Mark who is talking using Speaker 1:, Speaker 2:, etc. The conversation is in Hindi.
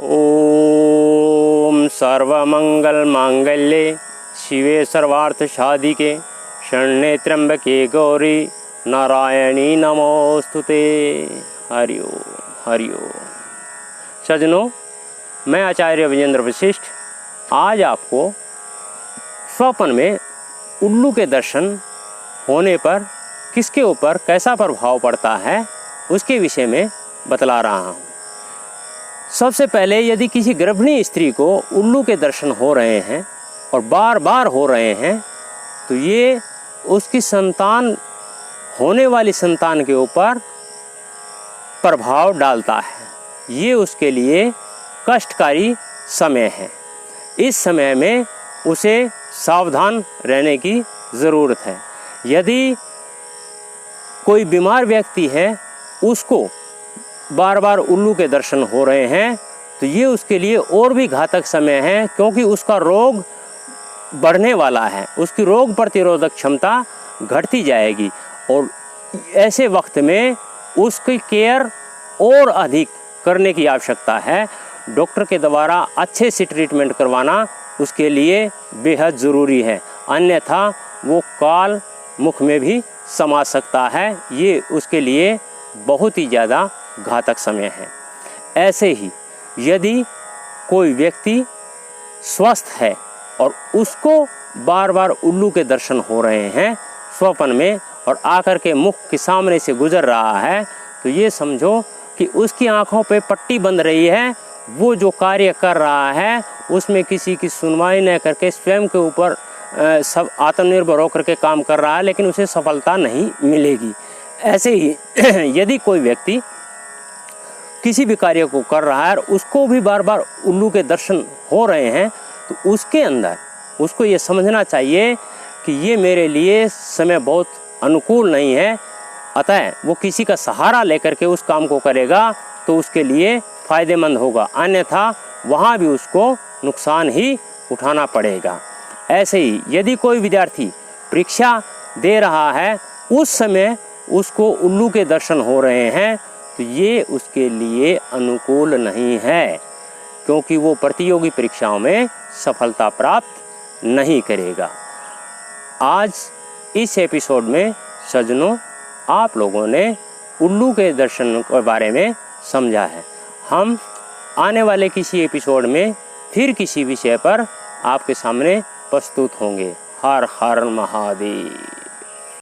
Speaker 1: ओम सर्वमंगल मांगल्ये शिवे सर्वार्थ साधिके शरण्ये त्र्यंबके गौरी नारायणी नमोस्तुते। हरि ओम हरि ओम। सज्जनों, मैं आचार्य विजेंद्र वशिष्ठ आज आपको स्वप्न में उल्लू के दर्शन होने पर किसके ऊपर कैसा प्रभाव पड़ता है उसके विषय में बतला रहा हूँ। सबसे पहले यदि किसी गर्भिणी स्त्री को उल्लू के दर्शन हो रहे हैं और बार बार हो रहे हैं तो ये उसकी संतान होने वाली संतान के ऊपर प्रभाव डालता है। ये उसके लिए कष्टकारी समय है। इस समय में उसे सावधान रहने की ज़रूरत है। यदि कोई बीमार व्यक्ति है उसको बार बार उल्लू के दर्शन हो रहे हैं तो ये उसके लिए और भी घातक समय है, क्योंकि उसका रोग बढ़ने वाला है, उसकी रोग प्रतिरोधक क्षमता घटती जाएगी और ऐसे वक्त में उसकी केयर और अधिक करने की आवश्यकता है। डॉक्टर के द्वारा अच्छे से ट्रीटमेंट करवाना उसके लिए बेहद ज़रूरी है, अन्यथा वो काल मुख में भी समा सकता है। ये उसके लिए बहुत ही ज़्यादा घातक समय है। ऐसे ही यदि कोई व्यक्ति स्वस्थ है और उसको बार बार उल्लू के दर्शन हो रहे हैं स्वप्न में और आकर के मुख के सामने से गुजर रहा है तो ये समझो कि उसकी आंखों पे पट्टी बंध रही है। वो जो कार्य कर रहा है उसमें किसी की सुनवाई न करके स्वयं के ऊपर सब आत्मनिर्भर होकर के काम कर रहा है, लेकिन उसे सफलता नहीं मिलेगी। ऐसे ही यदि कोई व्यक्ति किसी भी कार्य को कर रहा है और उसको भी बार बार उल्लू के दर्शन हो रहे हैं तो उसके अंदर उसको ये समझना चाहिए कि ये मेरे लिए समय बहुत अनुकूल नहीं है, अतः वो किसी का सहारा लेकर के उस काम को करेगा तो उसके लिए फ़ायदेमंद होगा, अन्यथा वहाँ भी उसको नुकसान ही उठाना पड़ेगा। ऐसे ही यदि कोई विद्यार्थी परीक्षा दे रहा है उस समय उसको उल्लू के दर्शन हो रहे हैं तो ये उसके लिए अनुकूल नहीं है, क्योंकि वो प्रतियोगी परीक्षाओं में सफलता प्राप्त नहीं करेगा। आज इस एपिसोड में सज्जनों आप लोगों ने उल्लू के दर्शन के बारे में समझा है। हम आने वाले किसी एपिसोड में फिर किसी विषय पर आपके सामने प्रस्तुत होंगे। हर हर महादेव।